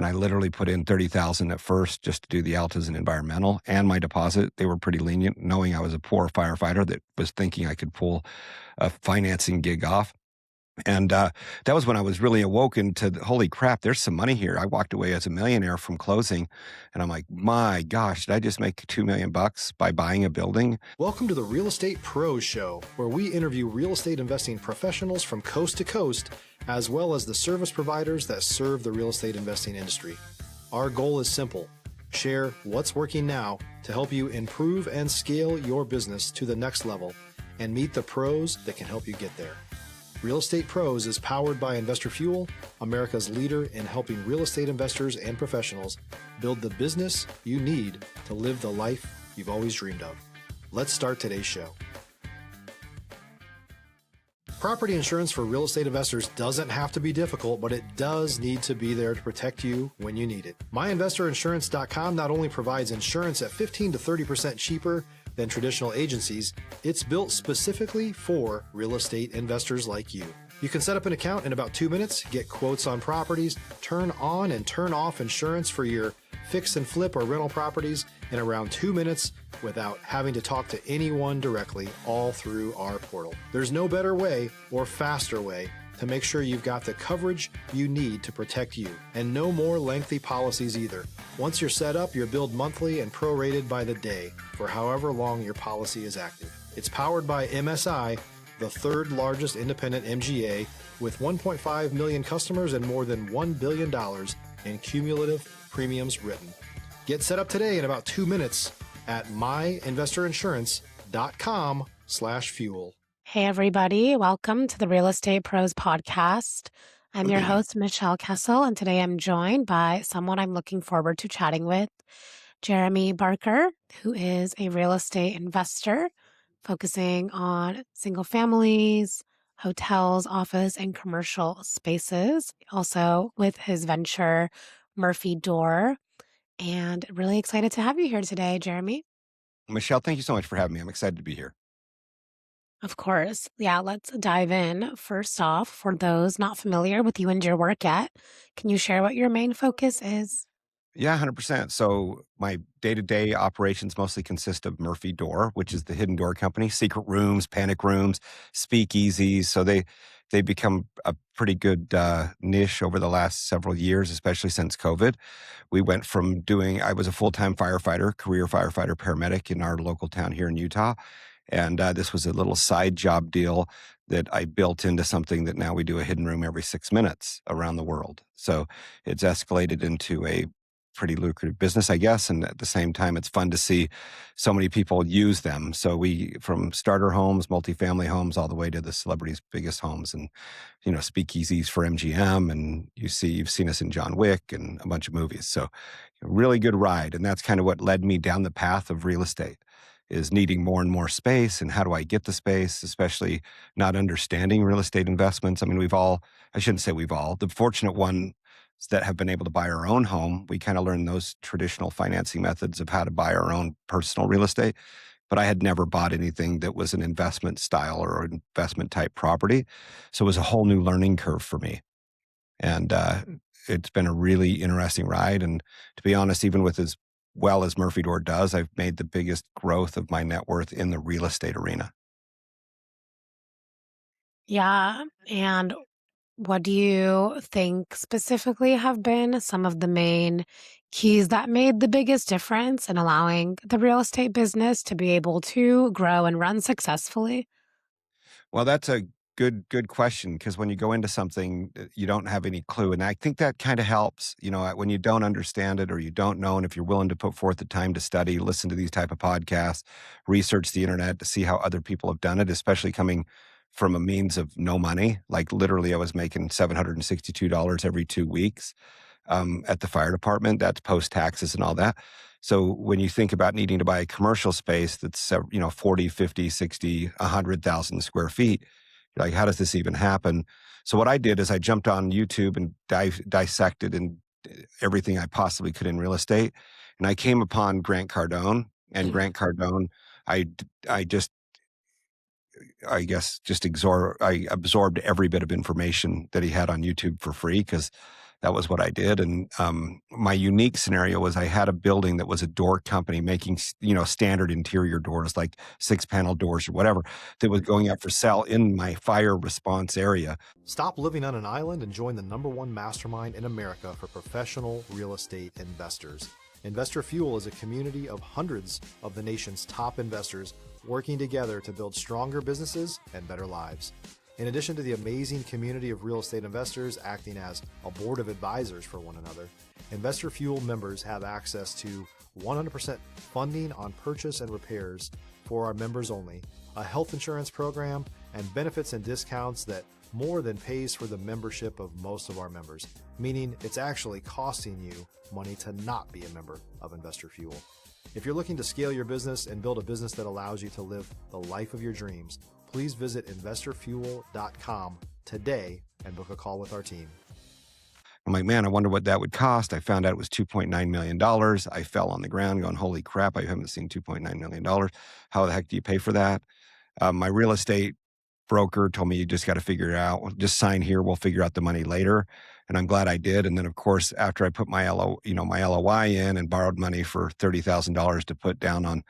I literally put in 30,000 at first just to do the altas and environmental and my deposit. They were pretty lenient, knowing I was a poor firefighter that was thinking I could pull a financing gig off. And that was when I was really awoken to, holy crap, there's some money here. I walked away as a millionaire from closing. And I'm like, my gosh, did I just make $2 million by buying a building? Welcome to the Real Estate Pros Show, where we interview real estate investing professionals from coast to coast, as well as the service providers that serve the real estate investing industry. Our goal is simple: share what's working now to help you improve and scale your business to the next level and meet the pros that can help you get there. Real Estate Pros is powered by Investor Fuel, America's leader in helping real estate investors and professionals build the business you need to live the life you've always dreamed of. Let's start today's show. Property insurance for real estate investors doesn't have to be difficult, but it does need to be there to protect you when you need it. MyInvestorInsurance.com not only provides insurance at 15 to 30% cheaper than traditional agencies, it's built specifically for real estate investors like you. You can set up an account in about 2 minutes, get quotes on properties, turn on and turn off insurance for your fix and flip or rental properties in around 2 minutes without having to talk to anyone directly, all through our portal. There's no better way or faster way to make sure you've got the coverage you need to protect you, and no more lengthy policies either. Once you're set up, you're billed monthly and prorated by the day for however long your policy is active. It's powered by MSI, the third largest independent MGA, with 1.5 million customers and more than $1 billion in cumulative premiums written. Get set up today in about 2 minutes at myinvestorinsurance.com/fuel. Hey, everybody. Welcome to the Real Estate Pros podcast. I'm your host, Michelle Kessel, and today I'm joined by someone I'm looking forward to chatting with, Jeremy Barker, who is a real estate investor focusing on single families, hotels, office, and commercial spaces, also with his venture, Murphy Door. And really excited to have you here today, Jeremy. Michelle, thank you so much for having me. I'm excited to be here. Of course. Yeah, let's dive in. First off, for those not familiar with you and your work yet, can you share what your main focus is? Yeah, 100%. So my day-to-day operations mostly consist of Murphy Door, which is the hidden door company, secret rooms, panic rooms, speakeasies. So they become a pretty good niche over the last several years, especially since COVID. We went from I was a full-time firefighter, career firefighter paramedic in our local town here in Utah. And this was a little side job deal that I built into something that now we do a hidden room every 6 minutes around the world. So it's escalated into a pretty lucrative business, I guess. And at the same time, it's fun to see so many people use them. So from starter homes, multifamily homes, all the way to the celebrities' biggest homes, and, speakeasies for MGM. And you've seen us in John Wick and a bunch of movies. So a really good ride. And that's kind of what led me down the path of real estate, is needing more and more space. And how do I get the space, especially not understanding real estate investments? I mean, I shouldn't say we've all, the fortunate ones that have been able to buy our own home, we kind of learned those traditional financing methods of how to buy our own personal real estate. But I had never bought anything that was an investment style or an investment type property. So it was a whole new learning curve for me. And it's been a really interesting ride. And to be honest, even with as well as Murphy Door does, I've made the biggest growth of my net worth in the real estate arena. Yeah. And what do you think specifically have been some of the main keys that made the biggest difference in allowing the real estate business to be able to grow and run successfully? Well, that's a good question, because when you go into something, you don't have any clue. And I think that kind of helps, when you don't understand it or you don't know. And if you're willing to put forth the time to study, listen to these type of podcasts, research the internet to see how other people have done it, especially coming from a means of no money. Like literally I was making $762 every 2 weeks at the fire department. That's post taxes and all that. So when you think about needing to buy a commercial space that's 40, 50, 60, 100,000 square feet, like, how does this even happen? So what I did is I jumped on YouTube and dissected and everything I possibly could in real estate. And I came upon Grant Cardone. And Grant Cardone, I absorbed every bit of information that he had on YouTube for free, because that was what I did. And my unique scenario was I had a building that was a door company making, standard interior doors, like 6-panel doors or whatever, that was going up for sale in my fire response area. Stop living on an island and join the #1 mastermind in America for professional real estate investors. Investor Fuel is a community of hundreds of the nation's top investors working together to build stronger businesses and better lives. In addition to the amazing community of real estate investors acting as a board of advisors for one another, Investor Fuel members have access to 100% funding on purchase and repairs for our members only, a health insurance program, and benefits and discounts that more than pays for the membership of most of our members, meaning it's actually costing you money to not be a member of Investor Fuel. If you're looking to scale your business and build a business that allows you to live the life of your dreams, please visit investorfuel.com today and book a call with our team. I'm like, man, I wonder what that would cost. I found out it was $2.9 million. I fell on the ground going, holy crap, I haven't seen $2.9 million. How the heck do you pay for that? My real estate broker told me, you just got to figure it out. Just sign here. We'll figure out the money later. And I'm glad I did. And then, of course, after I put my my LOI in and borrowed money for $30,000 to put down on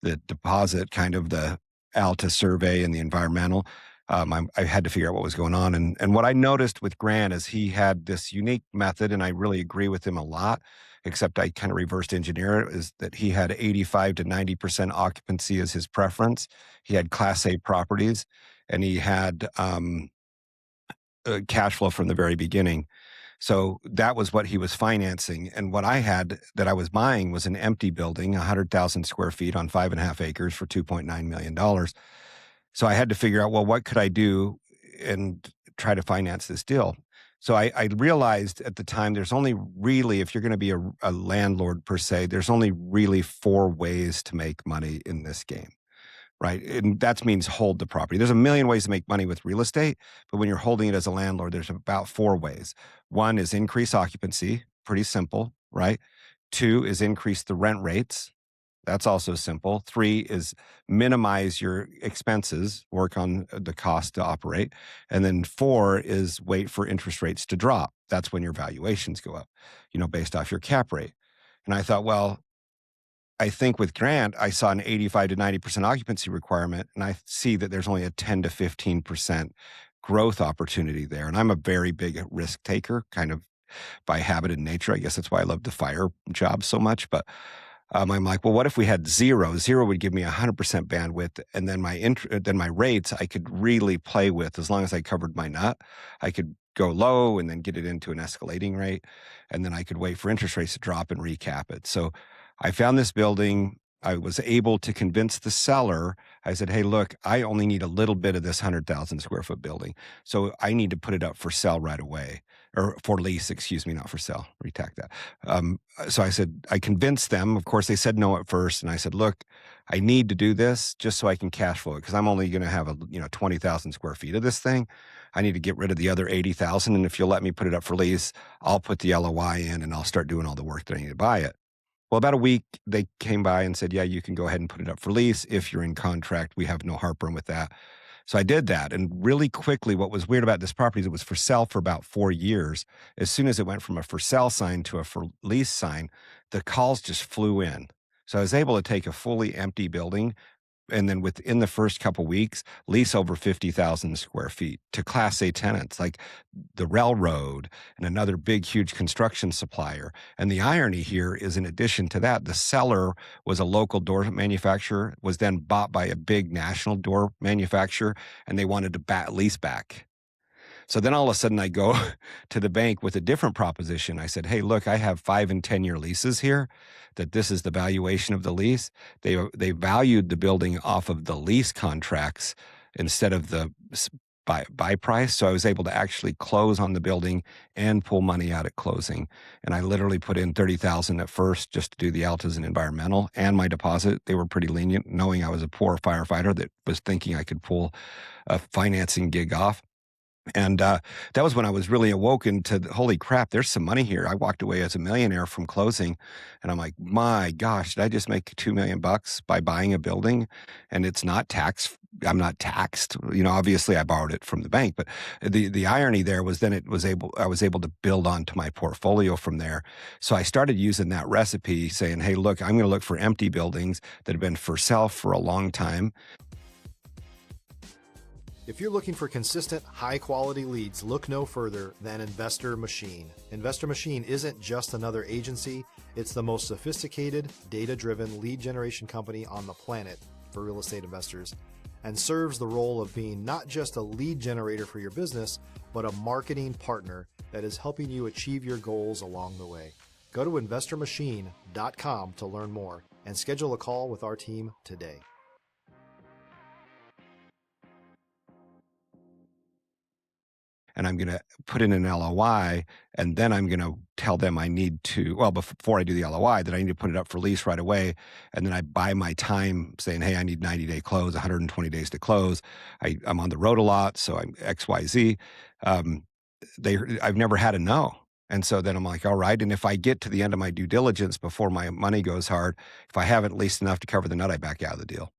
the deposit, kind of the ALTA survey and the environmental, I had to figure out what was going on. And what I noticed with Grant is he had this unique method, and I really agree with him a lot, except I kind of reversed engineer it, is that he had 85 to 90% occupancy as his preference. He had Class A properties, and he had cash flow from the very beginning. So that was what he was financing. And what I had that I was buying was an empty building, 100,000 square feet on 5.5 acres for $2.9 million. So I had to figure out, well, what could I do and try to finance this deal? So I realized at the time, there's only really, if you're going to be a landlord per se, there's only really 4 ways to make money in this game. Right. And that means hold the property. There's a million ways to make money with real estate, but when you're holding it as a landlord, there's about 4 ways. One is increase occupancy, pretty simple, right? 2 is increase the rent rates. That's also simple. 3 is minimize your expenses, work on the cost to operate. And then 4 is wait for interest rates to drop. That's when your valuations go up, based off your cap rate. And I thought, well, I think with Grant, I saw an 85 to 90% occupancy requirement, and I see that there's only a 10 to 15% growth opportunity there. And I'm a very big risk taker, kind of by habit and nature. I guess that's why I love the fire job so much. But I'm like, well, what if we had 0? 0 would give me 100% bandwidth, and then my rates I could really play with as long as I covered my nut. I could go low and then get it into an escalating rate, and then I could wait for interest rates to drop and recap it. So I found this building. I was able to convince the seller. I said, hey, look, I only need a little bit of this 100,000 square foot building. So I need to put it up for sale right away, or for lease, excuse me, not for sale. Retack that. So I said, I convinced them. Of course, they said no at first. And I said, look, I need to do this just so I can cash flow it, because I'm only going to have 20,000 square feet of this thing. I need to get rid of the other 80,000. And if you'll let me put it up for lease, I'll put the LOI in and I'll start doing all the work that I need to buy it. Well, about a week, they came by and said, yeah, you can go ahead and put it up for lease. If you're in contract, we have no heartburn with that. So I did that. And really quickly, what was weird about this property is it was for sale for about 4 years. As soon as it went from a for sale sign to a for lease sign, the calls just flew in. So I was able to take a fully empty building, and then within the first couple weeks, lease over 50,000 square feet to Class A tenants like the railroad and another big, huge construction supplier. And the irony here is, in addition to that, the seller was a local door manufacturer, was then bought by a big national door manufacturer, and they wanted to lease back. So then all of a sudden I go to the bank with a different proposition. I said, hey, look, I have 5 and 10-year leases here, that this is the valuation of the lease. They valued the building off of the lease contracts instead of the buy price. So I was able to actually close on the building and pull money out at closing. And I literally put in $30,000 at first just to do the altas and environmental and my deposit. They were pretty lenient, knowing I was a poor firefighter that was thinking I could pull a financing gig off. And that was when I was really awoken to holy crap, there's some money here. I walked away as a millionaire from closing, and I'm like, my gosh, did I just make $2 million by buying a building? And it's not tax. I'm not taxed. Obviously I borrowed it from the bank, but the irony there was then I was able to build onto my portfolio from there. So I started using that recipe, saying, hey, look, I'm going to look for empty buildings that have been for sale for a long time. If you're looking for consistent, high-quality leads, look no further than Investor Machine. Investor Machine isn't just another agency, it's the most sophisticated, data-driven lead generation company on the planet for real estate investors, and serves the role of being not just a lead generator for your business, but a marketing partner that is helping you achieve your goals along the way. Go to investormachine.com to learn more and schedule a call with our team today. And I'm going to put in an LOI, and then I'm going to tell them I need to, well, before I do the LOI, that I need to put it up for lease right away. And then I buy my time saying, hey, I need 90-day close, 120 days to close. I'm on the road a lot, so I'm XYZ. I've never had a no. And so then I'm like, all right. And if I get to the end of my due diligence before my money goes hard, if I haven't leased enough to cover the nut, I back out of the deal.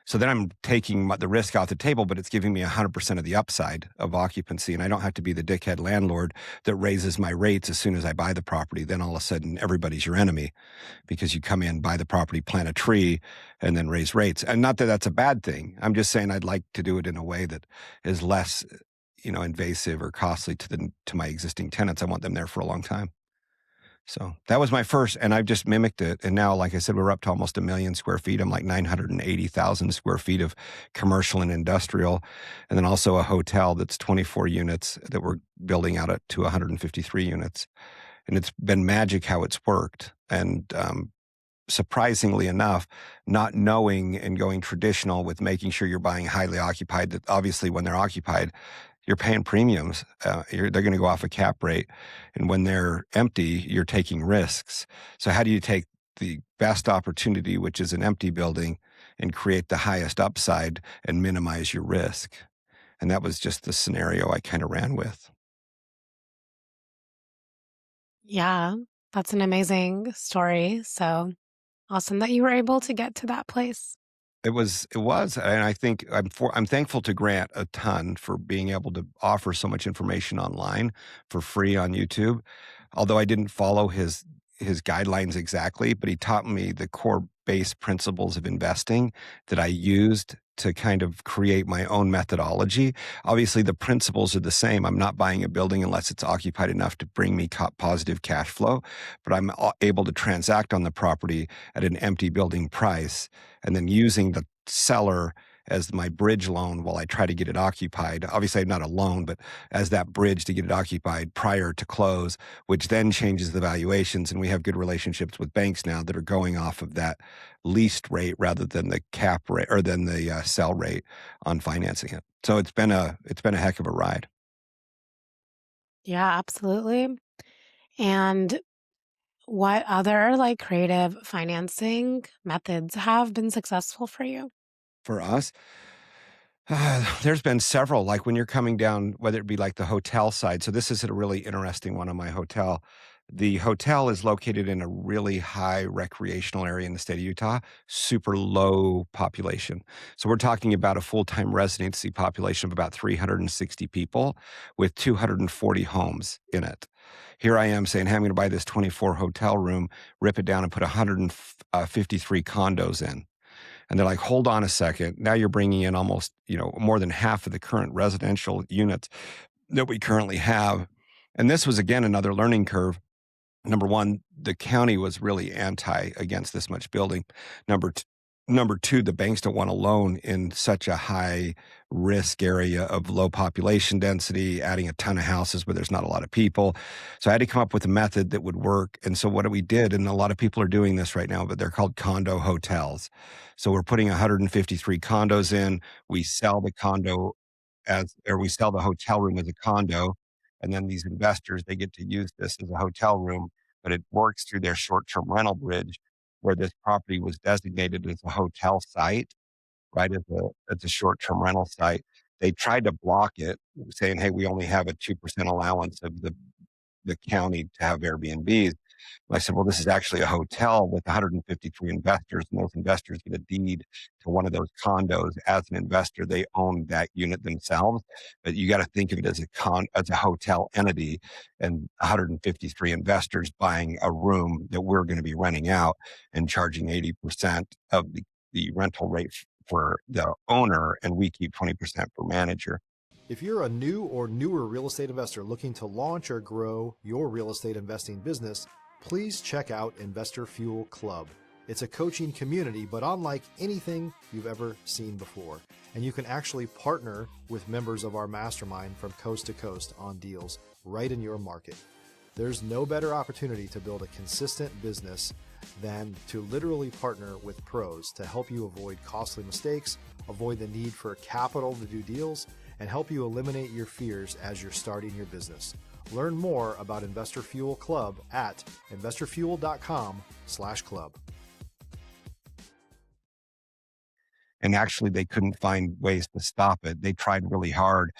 So then I'm taking the risk off the table, but it's giving me 100% of the upside of occupancy. And I don't have to be the dickhead landlord that raises my rates as soon as I buy the property. Then all of a sudden, everybody's your enemy because you come in, buy the property, plant a tree, and then raise rates. And not that that's a bad thing. I'm just saying I'd like to do it in a way that is less, invasive or costly to my existing tenants. I want them there for a long time. So that was my first, and I've just mimicked it. And now, like I said, we're up to almost 1 million square feet. I'm like 980,000 square feet of commercial and industrial. And then also a hotel that's 24 units that we're building out to 153 units. And it's been magic how it's worked. And surprisingly enough, not knowing and going traditional with making sure you're buying highly occupied, that obviously when they're occupied, you're paying premiums. They're going to go off a cap rate. And when they're empty, you're taking risks. So how do you take the best opportunity, which is an empty building, and create the highest upside and minimize your risk? And that was just the scenario I kind of ran with. Yeah, that's an amazing story. So awesome that you were able to get to that place. It was, and I think I'm thankful to Grant a ton for being able to offer so much information online for free on YouTube. Although I didn't follow his guidelines exactly, but he taught me the core base principles of investing that I used to kind of create my own methodology. Obviously, the principles are the same. I'm not buying a building unless it's occupied enough to bring me positive cash flow, but I'm able to transact on the property at an empty building price, and then using the seller as my bridge loan while I try to get it occupied. Obviously, not a loan, but as that bridge to get it occupied prior to close, which then changes the valuations. And we have good relationships with banks now that are going off of that leased rate rather than the cap rate or than the sell rate on financing it. So it's been a heck of a ride. Yeah, absolutely. And what other creative financing methods have been successful for you? For us, there's been several, like when you're coming down, whether it be like the hotel side. So this is a really interesting one on my hotel. The hotel is located in a really high recreational area in the state of Utah, super low population. So we're talking about a full-time residency population of about 360 people with 240 homes in it. Here I am saying, hey, I'm going to buy this 24 hotel room, rip it down and put 153 condos in. And they're like, hold on a second. Now you're bringing in almost, more than half of the current residential units that we currently have. And this was, again, another learning curve. Number one, the county was really anti against this much building. Number two, the banks don't want to loan in such a high risk area of low population density, adding a ton of houses where there's not a lot of people. So I had to come up with a method that would work. And so what we did, and a lot of people are doing this right now, but they're called condo hotels. So we're putting 153 condos in. We sell the condo we sell the hotel room as a condo. And then these investors, they get to use this as a hotel room, but it works through their short-term rental bridge where this property was designated as a hotel site, right, as a short-term rental site. They tried to block it, saying, hey, we only have a 2% allowance of the county to have Airbnbs. I said, well, this is actually a hotel with 153 investors, and those investors get a deed to one of those condos. As an investor, they own that unit themselves, but you got to think of it as a hotel entity, and 153 investors buying a room that we're going to be renting out and charging 80% of the rental rate for the owner, and we keep 20% for manager. If you're a new or newer real estate investor looking to launch or grow your real estate investing business, please check out Investor Fuel Club. It's a coaching community, but unlike anything you've ever seen before. And you can actually partner with members of our mastermind from coast to coast on deals right in your market. There's no better opportunity to build a consistent business than to literally partner with pros to help you avoid costly mistakes, avoid the need for capital to do deals, and help you eliminate your fears as you're starting your business. Learn more about Investor Fuel Club at investorfuel.com/club. And actually, they couldn't find ways to stop it. They tried really hard,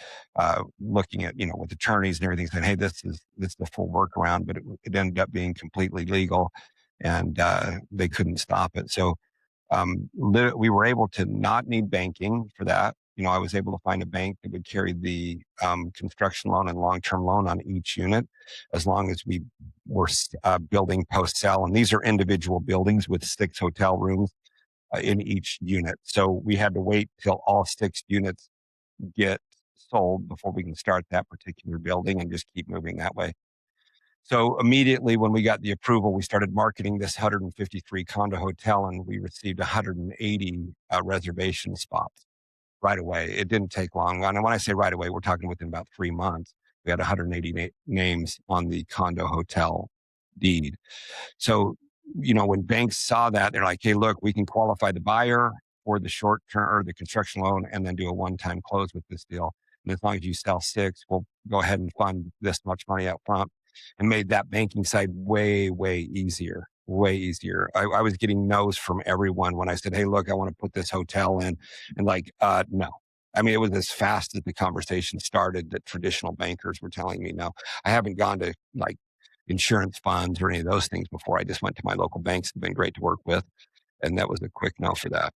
looking at, with attorneys and everything, saying, hey, this is the full workaround, but it ended up being completely legal, and they couldn't stop it. So we were able to not need banking for that. I was able to find a bank that would carry the construction loan and long-term loan on each unit, as long as we were building post-sale. And these are individual buildings with 6 hotel rooms in each unit. So we had to wait till all 6 units get sold before we can start that particular building, and just keep moving that way. So immediately when we got the approval, we started marketing this 153 condo hotel, and we received 180 reservation spots right away. It didn't take long. And when I say right away, we're talking within about 3 months. We had 180 names on the condo hotel deed. So, when banks saw that, they're like, hey, look, we can qualify the buyer for the short term or the construction loan, and then do a one-time close with this deal. And as long as you sell 6, we'll go ahead and fund this much money up front, and made that banking side way, way easier. Way easier. I was getting no's from everyone when I said, hey, look, I want to put this hotel in. And no. I mean, it was as fast as the conversation started that traditional bankers were telling me no. I haven't gone to insurance funds or any of those things before. I just went to my local banks. They've been great to work with. And that was a quick no for that.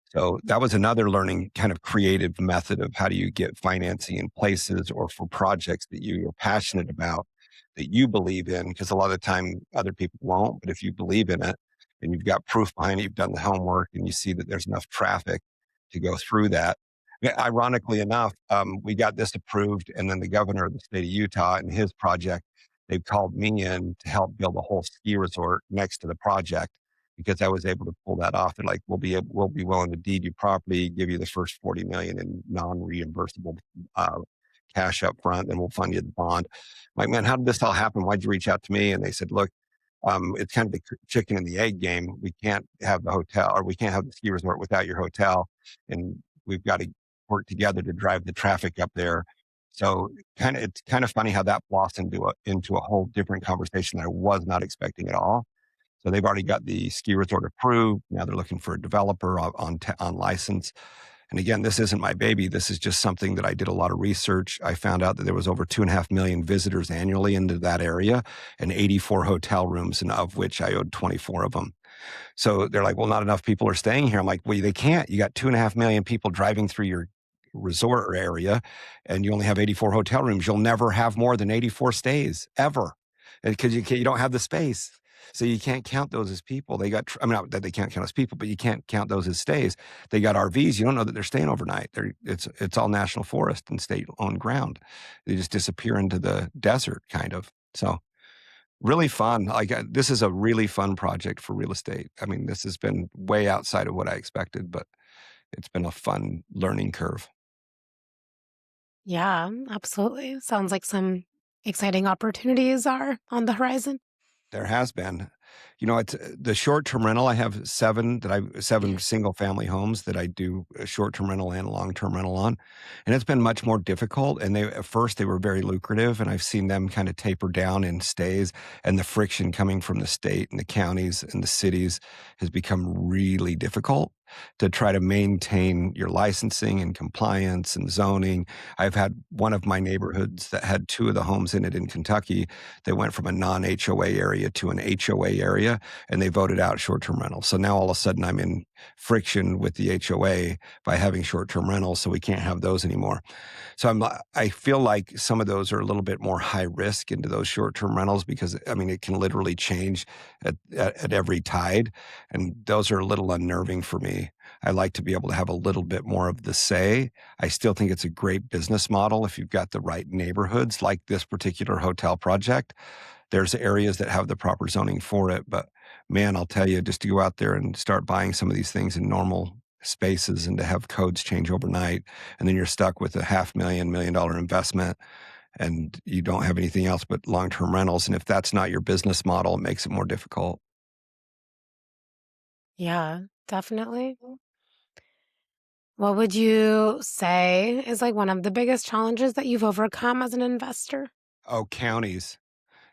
So that was another learning kind of creative method of how do you get financing in places or for projects that you're passionate about, that you believe in, because a lot of the time other people won't. But if you believe in it and you've got proof behind it, you've done the homework, and you see that there's enough traffic to go through that. Ironically enough, we got this approved, and then the governor of the state of Utah and his project, they've called me in to help build a whole ski resort next to the project, because I was able to pull that off. And we'll be willing to deed you property, give you the first $40 million in non-reimbursable cash up front, and we'll fund you the bond. I'm like, man, how did this all happen? Why'd you reach out to me? And they said, look, it's kind of the chicken and the egg game. We can't have the hotel, or we can't have the ski resort without your hotel, and we've got to work together to drive the traffic up there. So it's kind of funny how that blossomed into a whole different conversation that I was not expecting at all. So they've already got the ski resort approved. Now they're looking for a developer on license. And again, this isn't my baby. This is just something that I did a lot of research. I found out that there was over 2.5 million visitors annually into that area, and 84 hotel rooms, and of which I owed 24 of them. So they're like, well, not enough people are staying here. I'm like, well, they can't. You got 2.5 million people driving through your resort area, and you only have 84 hotel rooms. You'll never have more than 84 stays ever, because you don't have the space. So you can't count those as people. Not that they can't count as people, but you can't count those as stays. They got RVs. You don't know that they're staying overnight. It's all national forest and state-owned ground. They just disappear into the desert, kind of. So really fun. This is a really fun project for real estate. I mean, this has been way outside of what I expected, but it's been a fun learning curve. Yeah, absolutely. Sounds like some exciting opportunities are on the horizon. There has been. It's the short-term rental. I have 7 single-family homes that I do a short-term rental and long-term rental on, and it's been much more difficult. And at first they were very lucrative, and I've seen them kind of taper down in stays, and the friction coming from the state and the counties and the cities has become really difficult. to try to maintain your licensing and compliance and zoning. I've had one of my neighborhoods that had two of the homes in it in Kentucky that went from a non-HOA area to an HOA area, and they voted out short-term rentals. So now all of a sudden I'm in friction with the HOA by having short-term rentals, so we can't have those anymore. So I feel like some of those are a little bit more high risk into those short-term rentals because, I mean, it can literally change at every tide. And those are a little unnerving for me. I like to be able to have a little bit more of the say. I still think it's a great business model if you've got the right neighborhoods like this particular hotel project. There's areas that have the proper zoning for it. But man, I'll tell you, just to go out there and start buying some of these things in normal spaces and to have codes change overnight, and then you're stuck with a $500,000 investment and you don't have anything else but long-term rentals. And if that's not your business model, it makes it more difficult. Yeah, definitely. What would you say is like one of the biggest challenges that you've overcome as an investor? Oh, counties.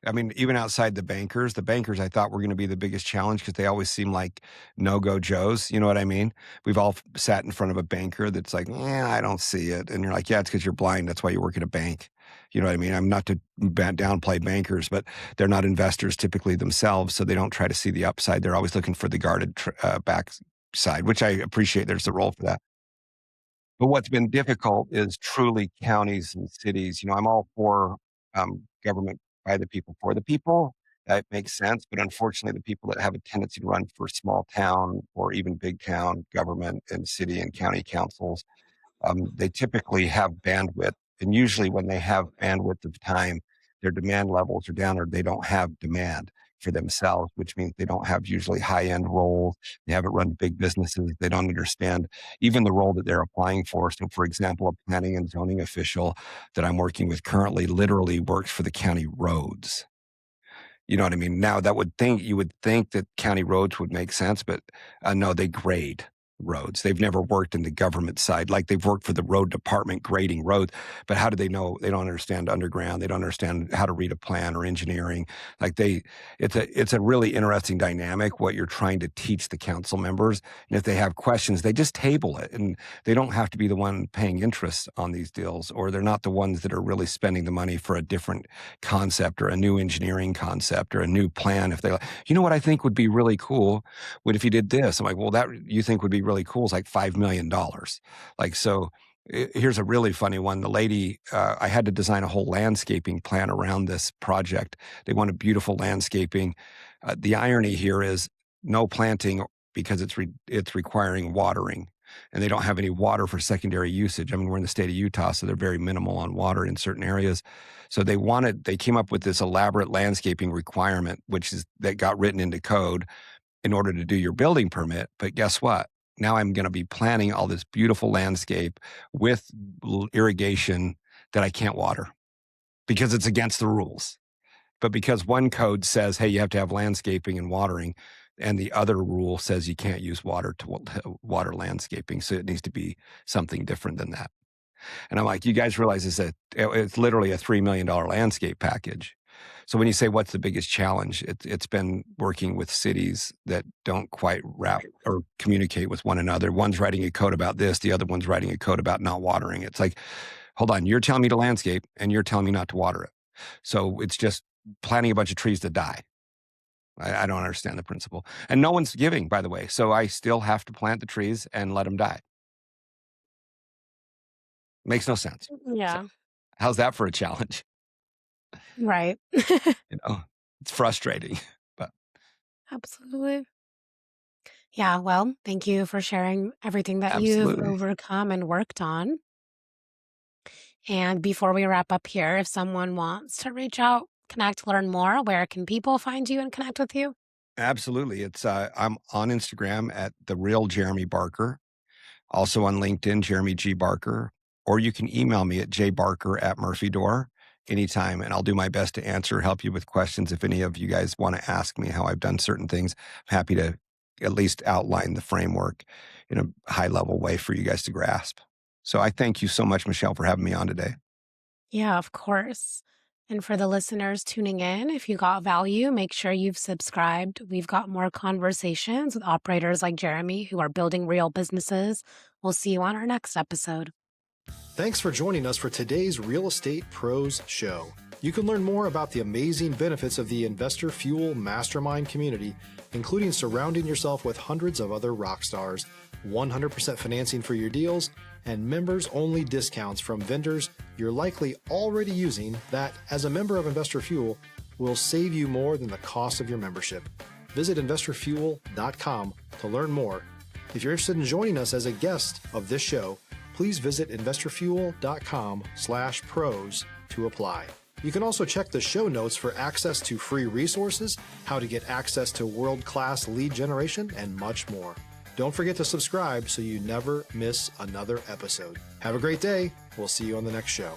I mean, even outside the bankers I thought were going to be the biggest challenge because they always seem like no-go Joes. You know what I mean? We've all sat in front of a banker that's like, yeah, I don't see it. And you're like, yeah, it's because you're blind. That's why you work at a bank. You know what I mean? I'm not to downplay bankers, but they're not investors typically themselves. So they don't try to see the upside. They're always looking for the guarded back side, which I appreciate. There's a role for that. But what's been difficult is truly counties and cities. You know, I'm all for government by the people, for the people. That makes sense. But unfortunately, the people that have a tendency to run for small town or even big town government and city and county councils, they typically have bandwidth. And usually, when they have bandwidth of time, their demand levels are down or they don't have demand for themselves, which means they don't have usually high end roles. They haven't run big businesses. They don't understand even the role that they're applying for. So, for example, a planning and zoning official that I'm working with currently literally works for the county roads. You know what I mean? Now you would think that county roads would make sense, but no, they grade roads. They've never worked in the government side. Like they've worked for the road department grading roads, but how do they know? They don't understand underground. They don't understand how to read a plan or engineering. It's a really interesting dynamic, what you're trying to teach the council members. And if they have questions, they just table it and they don't have to be the one paying interest on these deals, or they're not the ones that are really spending the money for a different concept or a new engineering concept or a new plan. If they like, you know what I think would be really cool? What if you did this? I'm like, well, that you think would be really cool is like $5 million. Like, so here's a really funny one. The lady, I had to design a whole landscaping plan around this project. They wanted beautiful landscaping. The irony here is no planting because it's requiring watering. And they don't have any water for secondary usage. I mean, we're in the state of Utah, so they're very minimal on water in certain areas. So they came up with this elaborate landscaping requirement, that got written into code in order to do your building permit. But guess what? Now I'm going to be planning all this beautiful landscape with irrigation that I can't water because it's against the rules. But because one code says, hey, you have to have landscaping and watering, and the other rule says you can't use water to water landscaping. So it needs to be something different than that. And I'm like, you guys realize it's literally a $3 million landscape package. So when you say what's the biggest challenge, it's been working with cities that don't quite wrap or communicate with one another. One's writing a code about this, the other one's writing a code about not watering. It's like, hold on, you're telling me to landscape and you're telling me not to water it. So it's just planting a bunch of trees to die. I don't understand the principle. And no one's giving, by the way. So I still have to plant the trees and let them die. Makes no sense. So Yeah, how's that for a challenge? right. You know, it's frustrating, but Absolutely. Yeah, well, thank you for sharing everything that you've absolutely. overcome and worked on. And before we wrap up here, if someone wants to reach out, connect, learn more, where can people find you and connect with you? Absolutely. I'm on Instagram at the real Jeremy Barker, also on LinkedIn, Jeremy G. Barker, or you can email me at jbarker@murphydor anytime, and I'll do my best to answer, help you with questions. If any of you guys want to ask me how I've done certain things, I'm happy to at least outline the framework in a high level way for you guys to grasp. So I thank you so much, Michelle, for having me on today. Yeah, of course. And for the listeners tuning in, if you got value, make sure you've subscribed. We've got more conversations with operators like Jeremy who are building real businesses. We'll see you on our next episode. Thanks for joining us for today's Real Estate Pros Show. You can learn more about the amazing benefits of the Investor Fuel Mastermind community, including surrounding yourself with hundreds of other rock stars, 100% financing for your deals, and members-only discounts from vendors you're likely already using that, as a member of Investor Fuel, will save you more than the cost of your membership. Visit investorfuel.com to learn more. If you're interested in joining us as a guest of this show, please visit investorfuel.com/pros to apply. You can also check the show notes for access to free resources, how to get access to world-class lead generation, and much more. Don't forget to subscribe so you never miss another episode. Have a great day. We'll see you on the next show.